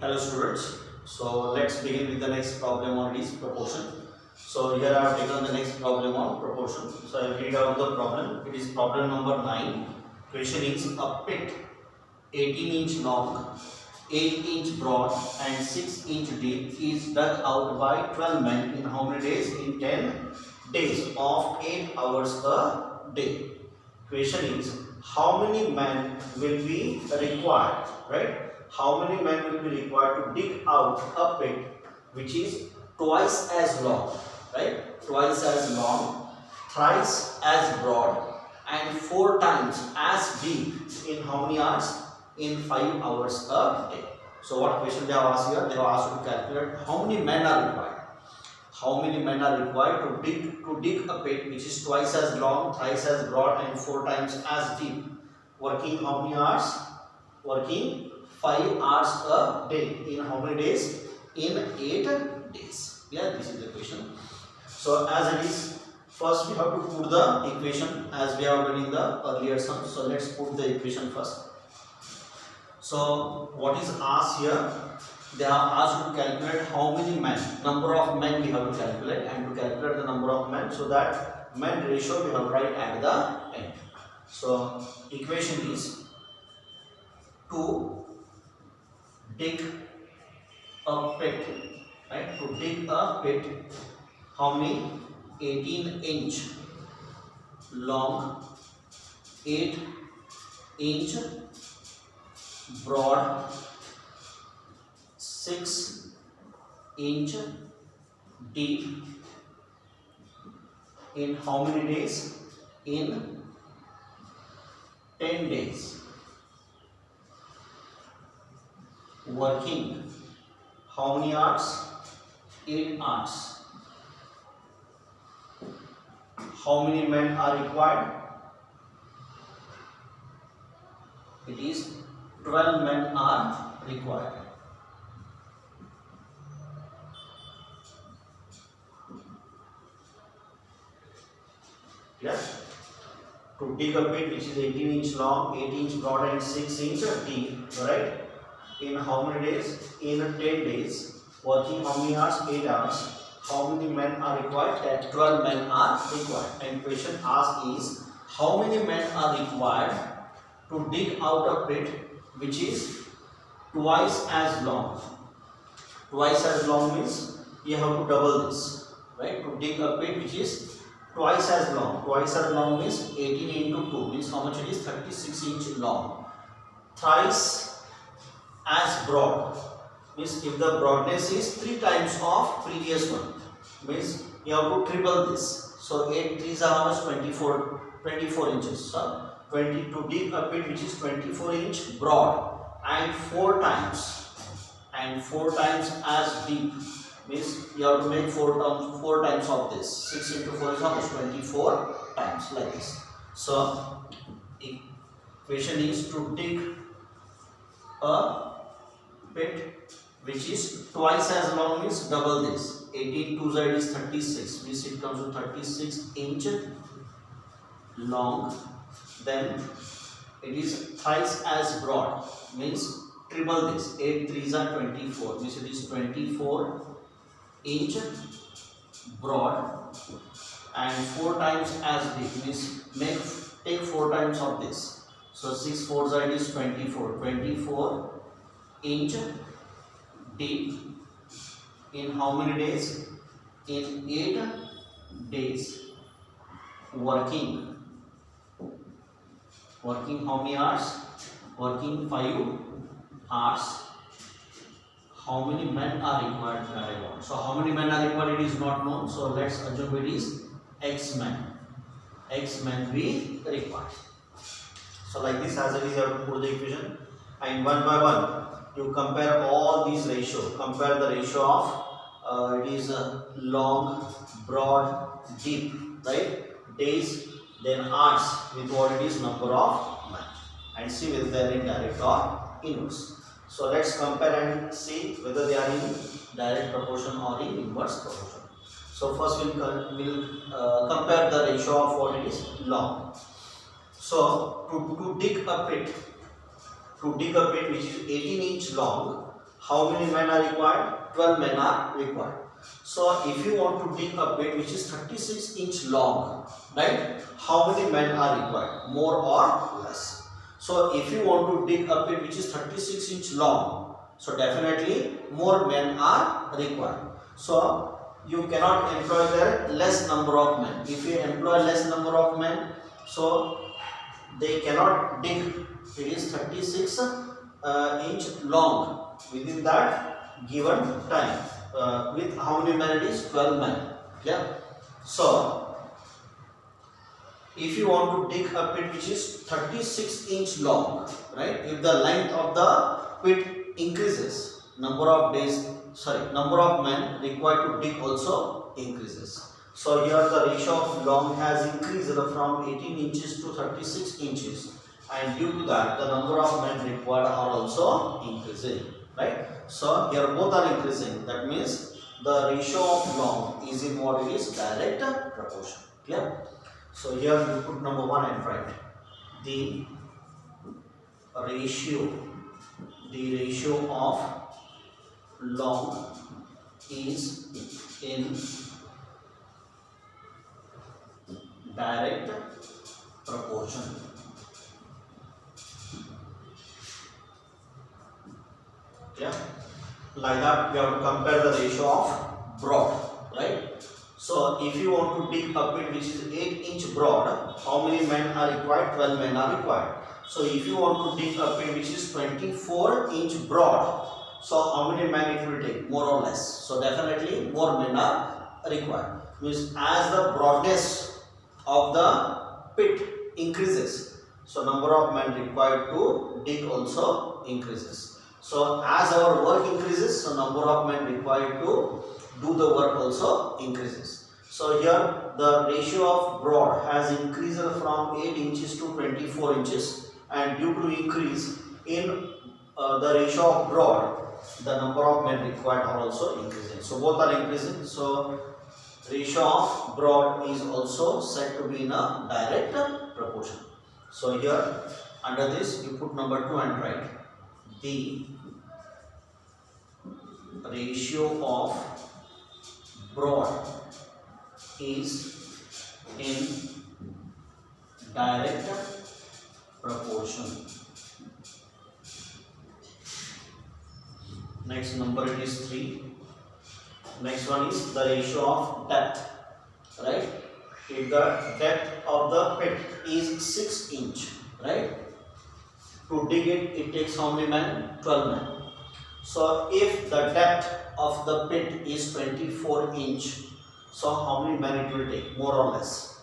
Hello students, so let's begin with the next problem on this proportion. So here I have taken the next problem on proportion. So I will read out the problem. It is problem number 9. Question is a pit 18-inch long, 8-inch broad and 6-inch deep is dug out by 12 men in how many days? In 10 days of 8 hours a day. Question is how many men will be required, right? How many men will be required to dig out a pit which is twice as long, right? Twice as long, thrice as broad and 4 times as deep in how many hours? In 5 hours a day. So what question they have asked here? They have asked to calculate how many men are required. How many men are required to dig a pit which is twice as long, thrice as broad and 4 times as deep. Working how many hours? Working 5 hours a day. In how many days? In 8 days. Yeah, this is the question. So as it is, first we have to put the equation as we have done in the earlier sum. So let's put the equation first. So what is asked here? They are asked to calculate how many men, number of men we have to calculate, and to calculate the number of men, so that men ratio we have to write at the end. So equation is to dig a pit, right? To dig a pit, how many? 18-inch long, 8-inch broad, 6-inch deep in how many days? In 10 days. Working how many hours? 8 hours. How many men are required? It is 12 men are required. Yes. To dig a pit which is 18-inch long, 8-inch broad and 6-inch deep, right? In how many days? In 10 days. Working how many hours? 8 hours. How many men are required? That 12 men are required. And question asked is how many men are required to dig out a pit which is twice as long. Twice as long means you have to double this, right? To dig a pit which is twice as long. Twice as long means 18 into 2 means how much it is? 36-inch long. Thrice as broad means if the broadness is 3 times of previous one, means you have to triple this. So 8 3s are how much? 24 inches. So 20 to dig a pit which is 24-inch broad and 4 times as deep, means you have to make 4 times of this. 6 into 4 is how much? 24 times, like this. So equation is to dig a pit which is twice as long, means double this. 18 2 side is 36, means it comes to 36-inch long. Then it is thrice as broad, means triple this. 8 3s are 24, means it is 24-inch broad and 4 times as deep, means take 4 times of this. So 6 4 side is 24-inch deep in how many days? In 8 days. Working how many hours? Working 5 hours. How many men are required? So how many men are required? It is not known. So let's assume it is X men. X men be required. So like this, as it is, you have to put the equation, and one by one you compare all these ratio. Compare the ratio of it is long, broad, deep, right? Days, then hours with what it is number of men, and see whether they are in direct or inverse. So let's compare and see whether they are in direct proportion or in inverse proportion. So first we'll compare the ratio of what it is long. So to dig a pit which is 18 inch long, how many men are required? 12 men are required. So if you want to dig a pit which is 36 inch long, right? How many men are required? More or less? So if you want to dig a pit which is 36 inch long, so definitely more men are required. So you cannot employ there less number of men. If you employ less number of men, so they cannot dig. It is 36 inch long within that given time. With how many men? It is 12 men. Yeah. So if you want to dig a pit which is 36 inch long, right? If the length of the pit increases, number of men required to dig also increases. So here the ratio of long has increased from 18 inches to 36 inches, and due to that the number of men required are also increasing, right? So here both are increasing. That means the ratio of long is in what it is direct proportion. Clear? So here you put number 1 and write the ratio of long is in direct proportion. Yeah, like that we have to compare the ratio of broad, right? So if you want to dig a pit which is 8 inch broad, how many men are required? 12 men are required. So if you want to dig a pit which is 24 inch broad, so how many men it will take? More or less. So definitely more men are required. Means as the broadness of the pit increases, so number of men required to dig also increases. So as our work increases, so number of men required to do the work also increases. So here the ratio of broad has increased from 8 inches to 24 inches, and due to increase in the ratio of broad, the number of men required are also increasing. So both are increasing. So ratio of broad is also said to be in a direct proportion. So here under this you put number 2 and write the ratio of broad is in direct proportion. Next number it is 3. Next one is the ratio of depth, right? If the depth of the pit is 6 inch, right? To dig it, it takes how many men? 12 men. So if the depth of the pit is 24 inch, so how many men it will take? More or less.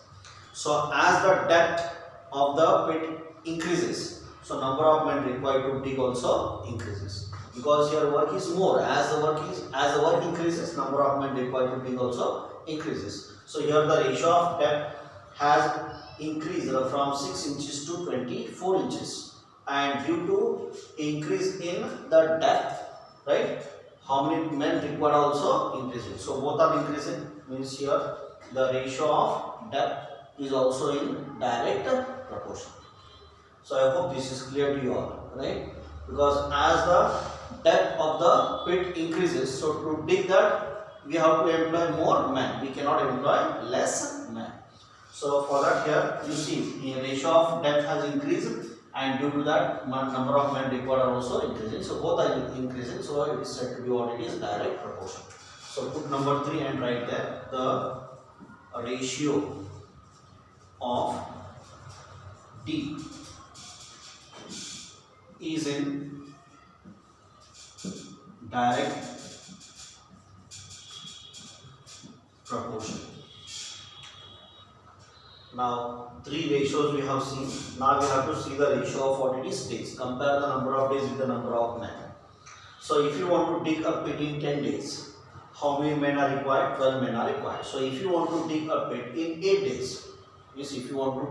So as the depth of the pit increases, so number of men required to dig also increases, because your work is more. As the work increases, number of men required to dig also increases. So here the ratio of depth has increased from 6 inches to 24 inches, and due to increase in the depth, right, how many men required also increasing. So both are increasing, means here the ratio of depth is also in direct proportion. So I hope this is clear to you all, right? Because as the depth of the pit increases, so to dig that we have to employ more men. We cannot employ less men. So for that here you see the ratio of depth has increased, and due to that number of men required are also increasing. So both are increasing. So it is said to be what it is, direct proportion. So put number 3 and write there the ratio of D is in direct proportion. Now 3 ratios we have seen. Now we have to see the ratio of what it is days. Compare the number of days with the number of men. So if you want to dig a pit in 10 days, how many men are required? 12 men are required. So if you want to dig a pit in 8 days, means if you want to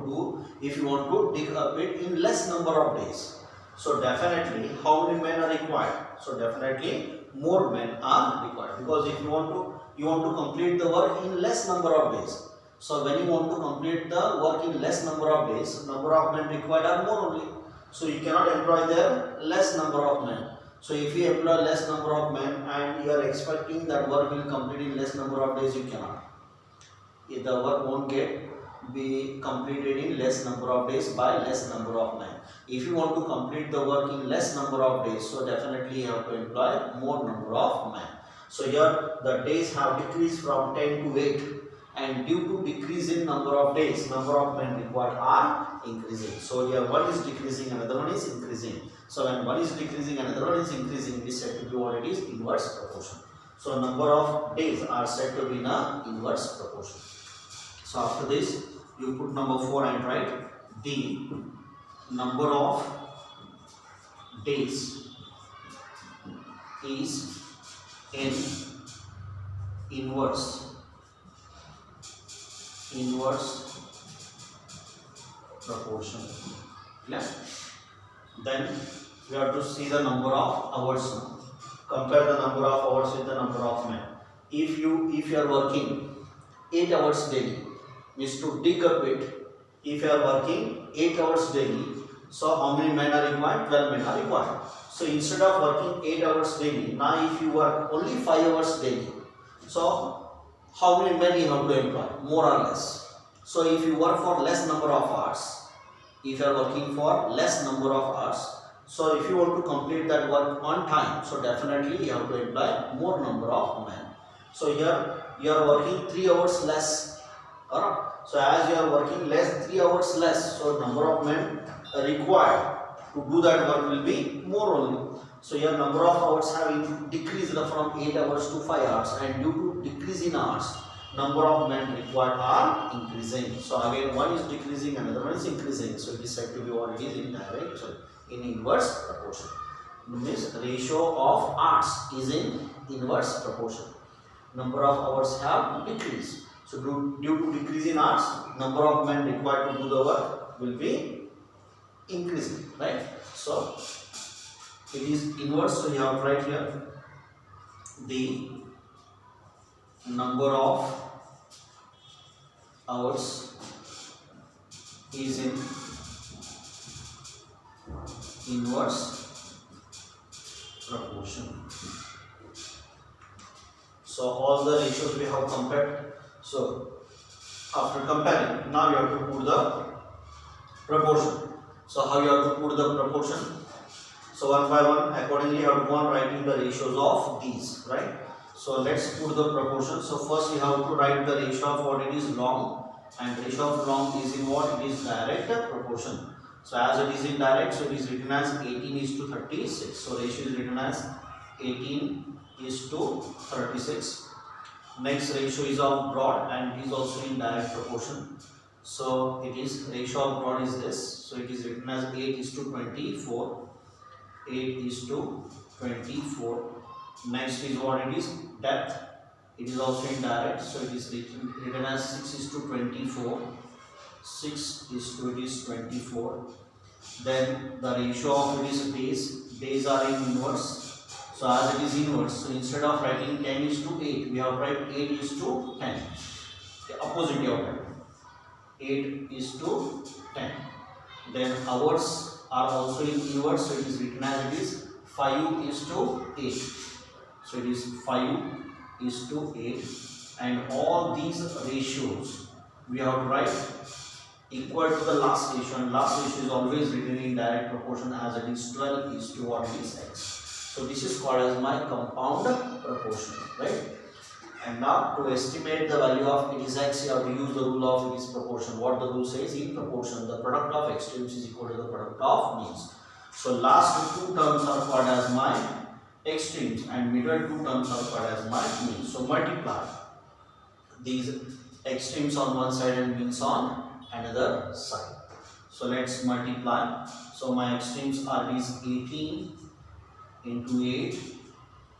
dig a pit in less number of days, so definitely how many men are required? So definitely more men are required, because if you want to complete the work in less number of days. So when you want to complete the work in less number of days, number of men required are more only. So you cannot employ there less number of men. So if you employ less number of men and you are expecting that work will complete in less number of days, you cannot. If the work won't be completed in less number of days by less number of men. If you want to complete the work in less number of days, so definitely you have to employ more number of men. So here the days have decreased from 10 to 8, and due to decrease in number of days, number of men required are increasing. So here one is decreasing, another one is increasing. So when one is decreasing, another one is increasing, it is said to be what it is, inverse proportion. So number of days are said to be in a inverse proportion. So after this, you put number 4 and write the number of days is in inverse proportion. Yeah. Then we have to see the number of hours now. Compare the number of hours with the number of men. If you are working 8 hours daily, means to dig a pit, if you are working 8 hours daily, so how many men are required? 12 men are required. So instead of working 8 hours daily, now if you work only 5 hours daily, so how many men you have to employ? More or less. So if you work for less number of hours, if you are working for less number of hours, so if you want to complete that work on time, so definitely you have to employ more number of men. So here you are working 3 hours less. Alright. So as you are working 3 hours less, so number of men required to do that work will be more only. So your number of hours have decreased from 8 hours to 5 hours, and due to decrease in hours, number of men required are increasing. So again one is decreasing, another one is increasing. So it is said to be what it is in inverse proportion. Means ratio of hours is in inverse proportion. Number of hours have decreased. So due to decrease in hours, number of men required to do the work will be increasing, right? So it is inverse. So you have right here the number of hours is in inverse proportion. So all the ratios we have compared. So after comparing, now you have to put the proportion. So how you have to put the proportion? So one by one, accordingly you have to go on writing the ratios of these, right? So let's put the proportion. So first you have to write the ratio of what it is long, and ratio of long is in what? It is direct proportion. So as it is in direct, so it is written as 18:36. So ratio is written as 18:36. Next ratio is of broad, and it is also in direct proportion. So it is ratio of broad is this. So it is written as 8:24. 8:24. Next is what it is? Depth. It is also in direct. So it is written as 6:24. 6:24. Then the ratio of it is days. Days are in inverse. So as it is inverse, so instead of writing 10:8, we have write 8:10. The opposite of that. 8:10. Then hours are also in inverse, so it is written as it is 5:8. So it is 5:8, and all these ratios we have to write equal to the last ratio, and last ratio is always written in direct proportion as it is 12:1 x. So this is called as my compound proportion, right? And now to estimate the value of it is x, you have to use the rule of it is proportion. What the rule says, in proportion, the product of extremes is equal to the product of means. So last two terms are called as my extremes, and middle two terms are called as my means. So multiply these extremes on one side and means on another side. So let's multiply. So my extremes are these 18 into 8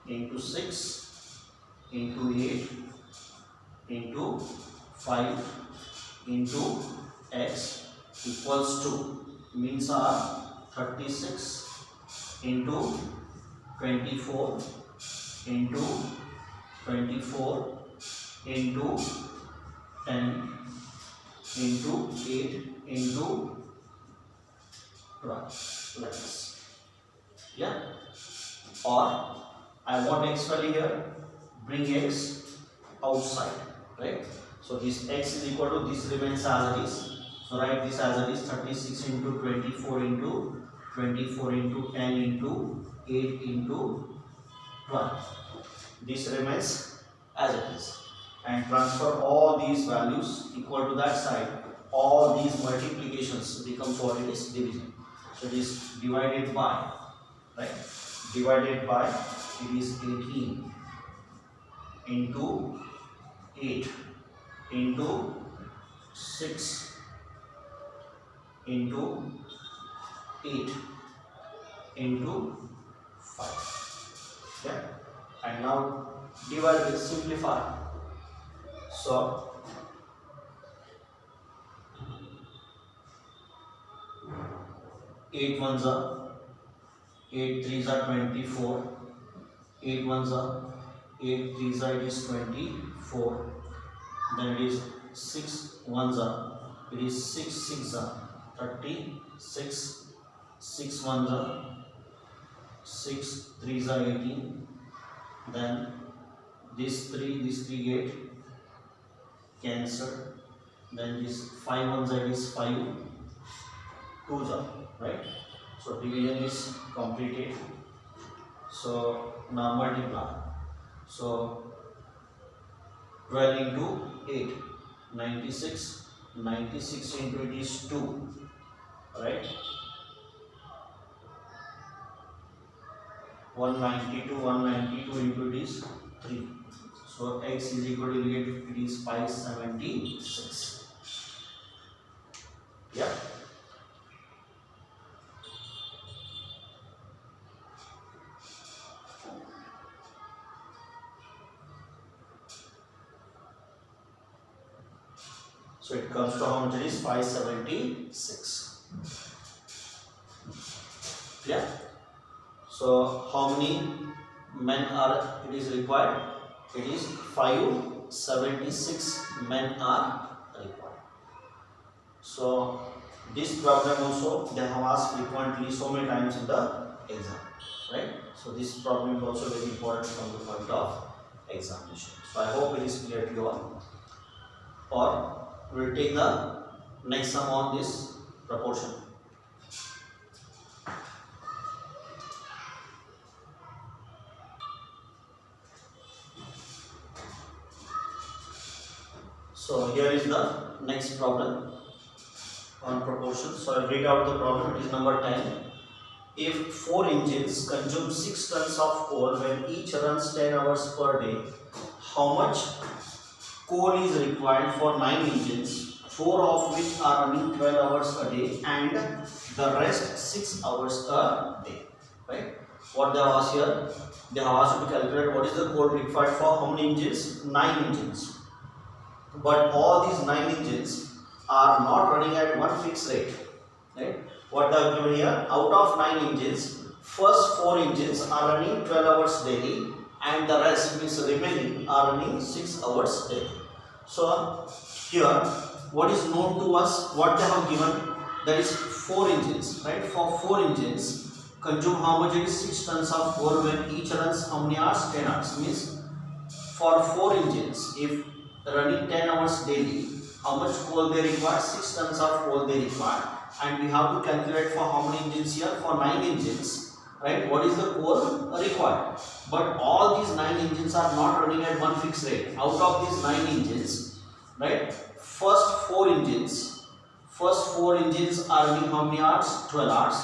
into 6 into 8 into 5 into x equals to, means are 36 into 24 into 24 into 10 into 8 into 12, like this. Yeah. or I want x value here, bring x outside, right? So this x is equal to, this remains as it is. So write this as it is, 36 into 24 into 24 into 10 into 8 into 12. This remains as it is. And transfer all these values equal to that side. All these multiplications becomes what it is, division. So it is divided by, right? Divided by, it is 18 into 8 into 6 into 8 into 5. Yeah. And now divide with, simplify. So 8 ones are 8 threes are 24. 8 ones are 8 threes are, it is 24. Then it is 6 ones are, it is 6 six are 36. 6 ones are 6 threes are 18. Then this 3 get cancelled. Then this 5 ones are, it is 5 twos are, right? So division is completed. So now multiply. So 12 into 8, 96. 96 into it is 2, right? 192 into it is 3. So x is equal to, it is 576. Yeah. So it comes to how much it is, 576. Yeah. So how many men are it is required? It is 576 men are required. So this problem also they have asked frequently so many times in the exam, right? So this problem is also very important from the point of examination. So I hope it is clear to you all. Or we will take the next sum on this proportion. So here is the next problem on proportion. So I will read out the problem. It is number 10. If 4 engines consume 6 tons of coal when each runs 10 hours per day, how much coal is required for 9 engines, 4 of which are running 12 hours a day and the rest 6 hours a day, right? What they have asked here, they have asked to calculate what is the coal required for how many engines? 9 engines. But all these 9 engines are not running at one fixed rate, right? What they have given here, out of 9 engines, first 4 engines are running 12 hours daily and the rest means remaining are running 6 hours daily. So here what is known to us, what they have given, that is 4 engines, right? For 4 engines consume how much? It is 6 tons of coal when each runs how many hours? 10 hours. Means for 4 engines, if running 10 hours daily, how much coal they require? 6 tons of coal they require. And we have to calculate for how many engines here? For 9 engines, right? What is the coal required? But all these 9 engines are not running at one fixed rate. Out of these 9 engines, right? First 4 engines are running how many hours? 12 hours.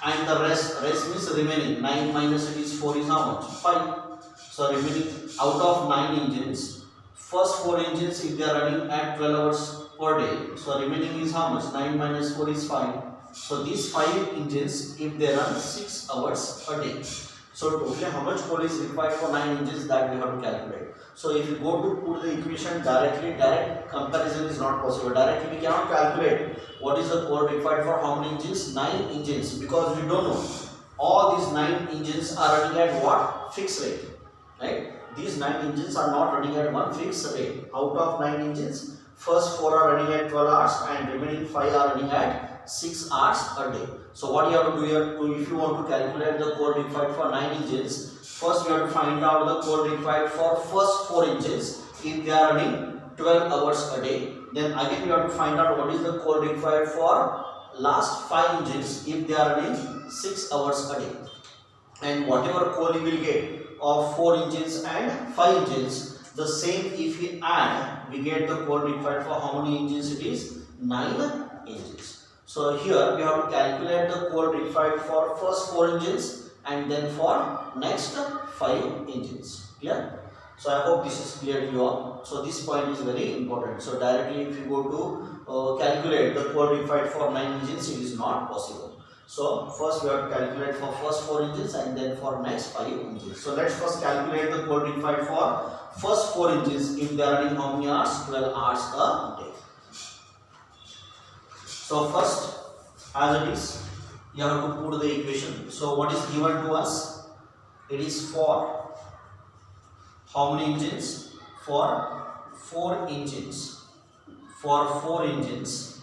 And the rest means remaining. 9 minus it is 4 is how much? 5. So remaining out of 9 engines, first 4 engines if they are running at 12 hours per day, so remaining is how much? 9 minus 4 is 5. So these 5 engines if they run 6 hours a day. So totally how much coal is required for 9 engines, that we have to calculate. So if you go to put the equation directly, direct comparison is not possible. Directly we cannot calculate what is the coal required for how many engines? 9 engines, because we don't know. All these 9 engines are running at what? Fixed rate, right? These 9 engines are not running at one fixed rate. Out of 9 engines, first 4 are running at 12 hours and remaining 5 are running at 6 hours a day. So what you have to do here, if you want to calculate the code required for 9 engines, first you have to find out the code required for first 4 engines if they are running 12 hours a day. Then again you have to find out what is the code required for last 5 engines if they are running 6 hours a day. And whatever code you will get of 4 engines and 5 engines, the same if we add, we get the code required for how many engines it is? 9 engines. So here we have to calculate the code required for first 4 engines and then for next 5 engines. Clear? So I hope this is clear to you all. So this point is very important. So directly if you go to calculate the code required for 9 engines, it is not possible. So first we have to calculate for first 4 engines and then for next 5 engines. So let's first calculate the code required for first 4 engines if they are running how many hours? 12 hours a day. So first, as it is, you have to put the equation. So what is given to us? It is for how many engines? For 4 engines. For 4 engines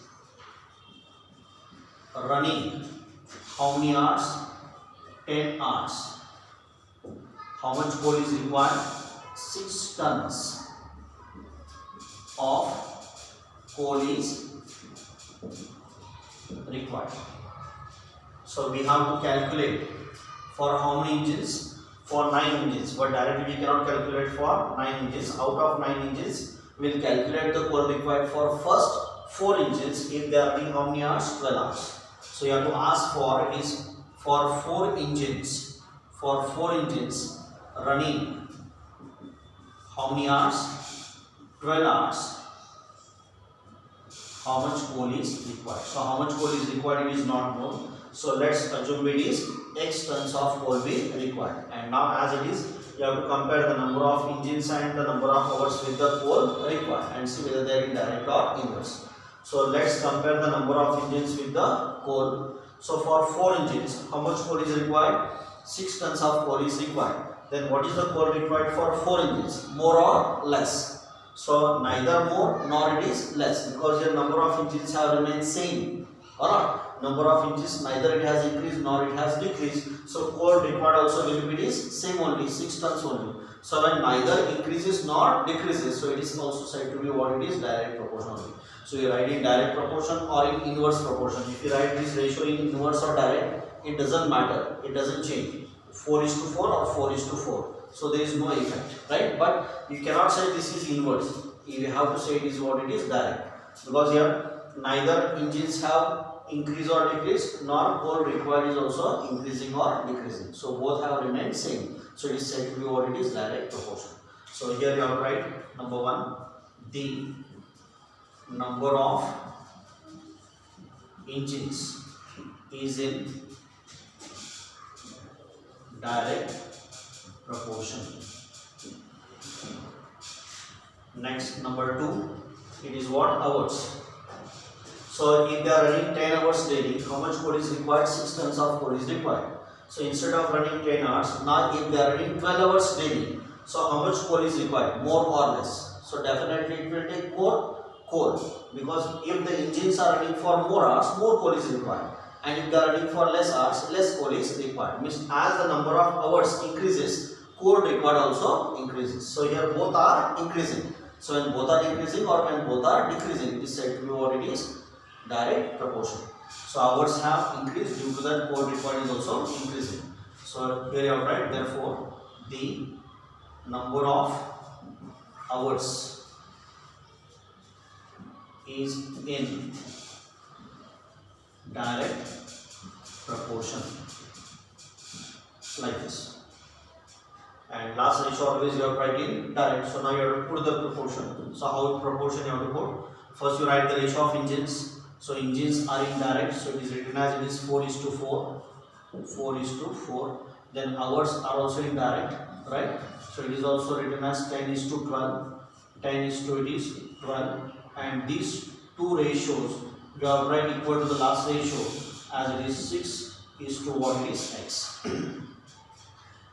running how many hours? 10 hours. How much coal is required? 6 tons of coal is required. So we have to calculate for how many engines? For 9 engines, but directly we cannot calculate for 9 engines. Out of 9 engines, we will calculate the coal required for first 4 engines if they are running how many hours? 12 hours. So you have to ask for is for 4 engines. For 4 engines running how many hours? 12 hours. How much coal is required? So how much coal is required, it is not known. So let's assume it is X tons of coal be required. And now as it is, you have to compare the number of engines and the number of hours with the coal required and see whether they are in direct or inverse. So let's compare the number of engines with the coal. So for 4 engines, how much coal is required? 6 tons of coal is required. Then what is the coal required for 4 engines? More or less? So neither more nor it is less, because your number of engines have remained same. Or not? Number of engines neither it has increased nor it has decreased. So coal required also will be this same only, 6 tons only. So when neither increases nor decreases, so it is also said to be what it is, direct proportional. So you write in direct proportion or in inverse proportion. If you write this ratio in inverse or direct, it doesn't matter, it doesn't change. 4:4 or 4:4. So there is no effect, right? But you cannot say this is inverse. You have to say it is what it is, direct. Because here neither engines have increased or decreased, nor coal required is also increasing or decreasing. So both have remained same. So it is said to be what it is, direct proportion. So here you have to write number 1, the number of engines is in direct proportion. Next, number 2, it is what? Hours. So if they are running 10 hours daily, how much coal is required? 6 tons of coal is required. So instead of running 10 hours, now if they are running 12 hours daily, so how much coal is required? More or less? So definitely it will take more coal, because if the engines are running for more hours, more coal is required. And if they are running for less hours, less coal is required. Means as the number of hours increases, coal required also increases. So here both are increasing. So when both are increasing or when both are decreasing, it is said to be what it is, direct proportion. So hours have increased, due to that coal required is also increasing. So here you have write, therefore the number of hours is in direct proportion, like this. And last ratio always you have write in direct. So now you have to put the proportion. So how proportion you have to put? First you write the ratio of engines. So engines are in direct. So it is written as it is 4:4. 4:4. Then hours are also in direct, right? So it is also written as 10:12. 10:12 is 12. And these two ratios you have write equal to the last ratio as it is 6:1 is x.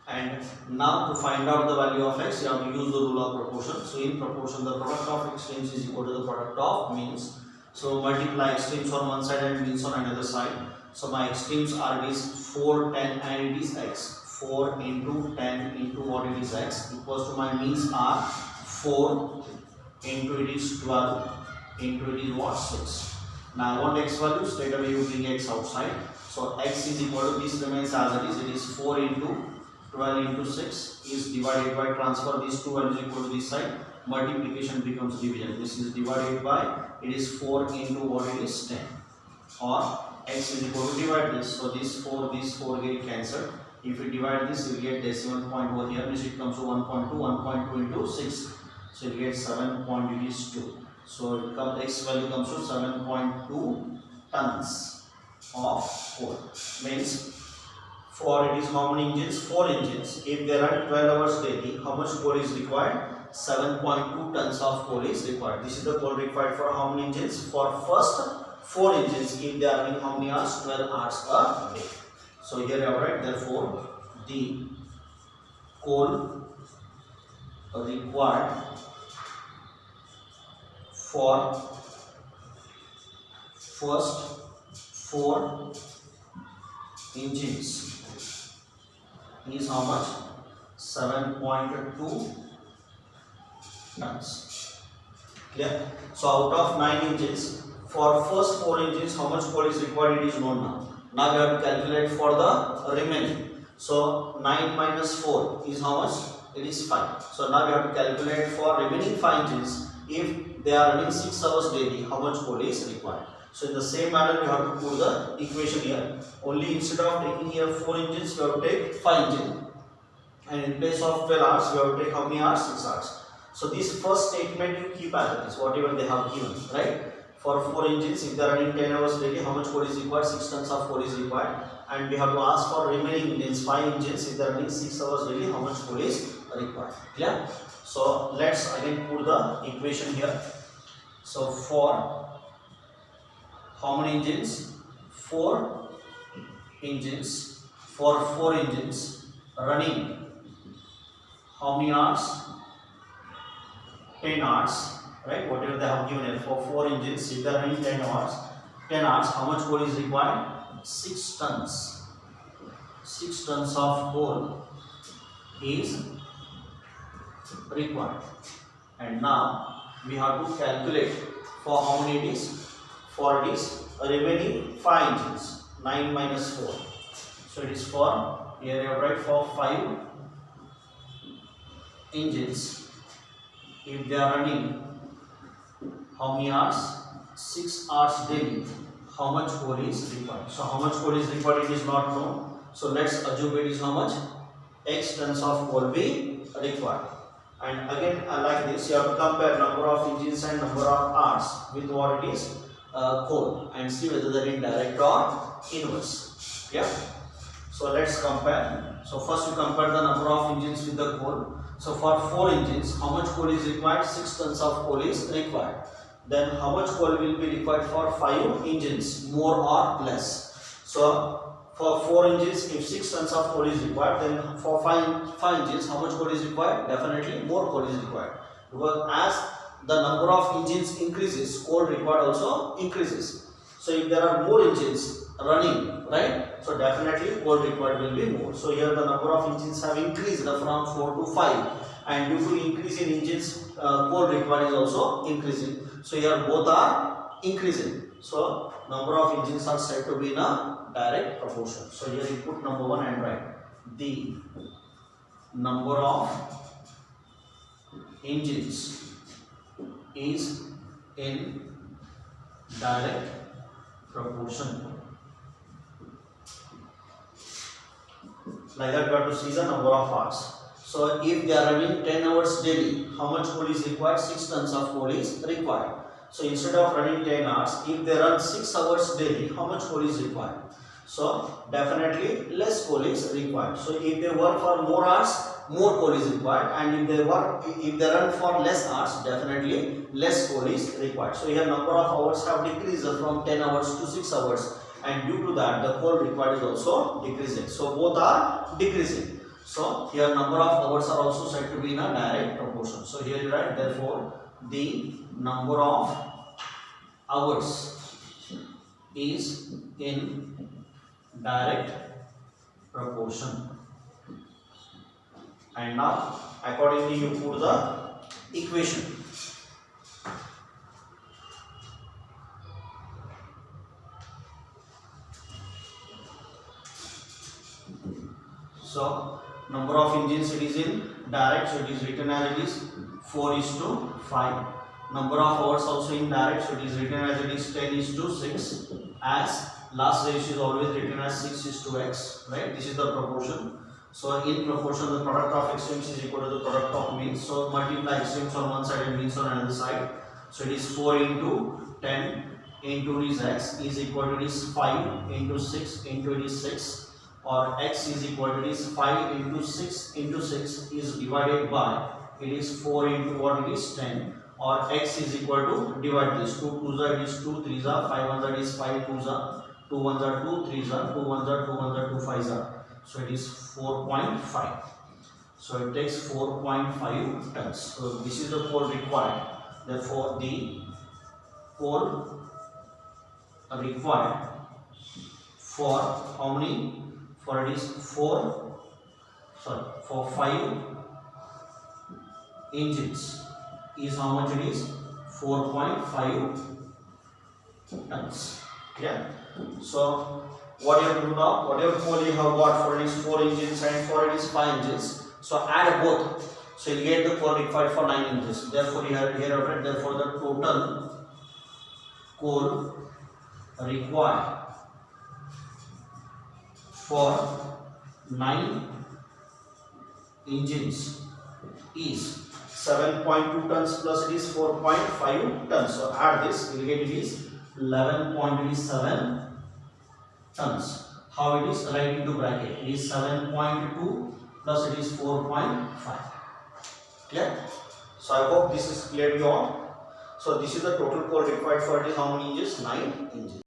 And now to find out the value of x, you have to use the rule of proportion. So in proportion, the product of extremes is equal to the product of means. So multiply extremes on one side and means on another side. So my extremes are it is 4, 10 and it is x. 4 into 10 into what it is x equals to my means are 4 into it is 12 into it is what 6. Now I want x value, straight away you bring x outside. So x is equal to, this remains as it is 4 into 12 into 6 is divided by, transfer these two values equal to this side, multiplication becomes division. This is divided by, it is 4 into what it is 10, or x is equal to, divide this. So this 4 get cancelled. If you divide this, you will get decimal point over here, means it comes to 1.2 into 6. So you get 7.2. So x value comes to 7.2 tons of coal. Means for it is how many engines? 4 engines. If they run 12 hours daily, how much coal is required? 7.2 tons of coal is required. This is the coal required for how many engines? For first 4 engines, if they are running how many hours? 12 hours a day. So here I have write, therefore the coal required for first 4 engines is how much? 7.2 tons. Clear? So out of 9 engines, for first 4 engines, how much coal is required? It is known now. Now we have to calculate for the remaining. So 9 minus 4 is how much? It is 5. So now we have to calculate for remaining 5 engines. If they are running 6 hours daily, how much coal is required? So in the same manner, we have to put the equation here. Only instead of taking here 4 engines, we have to take 5 engines. And in place of 12 hours, we have to take how many hours? 6 hours. So this first statement you keep as it is, whatever they have given, right? For 4 engines, if they are running 10 hours daily, how much coal is required? 6 tons of coal is required. And we have to ask for remaining engines, 5 engines, if they are running 6 hours daily, how much coal is required. Clear? So let's again put the equation here. So for how many engines? 4 engines. For 4 engines running how many hours? 10 hours. Right, whatever they have given here, for 4 engines, if they are running 10 hours, how much coal is required? 6 tons. 6 tons of coal is required. And now we have to calculate for how many it is? For it is remaining 5 engines, 9 minus 4. So it is for, here you have write for 5 engines, if they are running how many hours? 6 hours daily. How much coal is required? So how much coal is required? It is not known. So let's assume it is how much? X tons of coal be required. And again, like this, you have to compare number of engines and number of hours with what it is coal, and see whether they are in direct or inverse. Yeah. So let's compare. So first you compare the number of engines with the coal. So for 4 engines, how much coal is required? 6 tons of coal is required. Then how much coal will be required for 5 engines, more or less? So for 4 engines, if 6 tons of coal is required, then for 5 engines, how much coal is required? Definitely more coal is required, because as the number of engines increases, coal required also increases. So if there are more engines running, right, so definitely coal required will be more. So here the number of engines have increased from 4 to 5, and due to increase in engines, coal required is also increasing. So here both are increasing. So number of engines are said to be in a direct proportion. So here you put number 1 and write the number of engines is in direct proportion. Like that we have to see the number of hours. So if they are running 10 hours daily, how much coal is required? 6 tons of coal is required. So instead of running 10 hours, if they run 6 hours daily, how much coal is required? So definitely less coal is required. So if they work for more hours, more coal is required, and if they run for less hours, definitely less coal is required. So here number of hours have decreased from 10 hours to 6 hours, and due to that the coal required is also decreasing. So both are decreasing. So here number of hours are also said to be in a direct proportion. So here you write therefore the number of hours is in direct proportion. And now accordingly you put the equation. So number of engines it is in direct, so it is written as it is 4:5. Number of hours also in direct, so it is written as it is 10:6. As last ratio is always written as 6:x, right? This is the proportion. So in proportion, the product of extremes is equal to the product of means. So multiply extremes on one side and means on another side. So it is 4 into 10 into it is x is equal to it is 5 into 6 into it is 6. Or x is equal to it is 5 into 6 into 6 is divided by it is 4 into what it is 10. Or x is equal to divide this 2 2s are it is 2 3s are 5 1s are it is 5 2s are 2 1s are 2 3s are 2 1s are 2 1s are 2 5s are. So it is 4.5. So it takes 4.5 tons. So this is the pole required. Therefore the pole required for how many? For it is 5 engines is how much it is? 4.5 tons. Yeah. So what you have to do now, whatever pole you have got for it is 4 engines and for it is 5 engines. So add both. So you get the pole required for 9 engines. Therefore here written, therefore the total coal required for 9 engines is 7.2 tons plus it is 4.5 tons. So add this, you will get it is 11.7 tons. How it is? Write into bracket. It is 7.2 plus it is 4.5. Clear? So I hope this is clear to you all. So this is the total coal required for it is how many engines? 9 engines.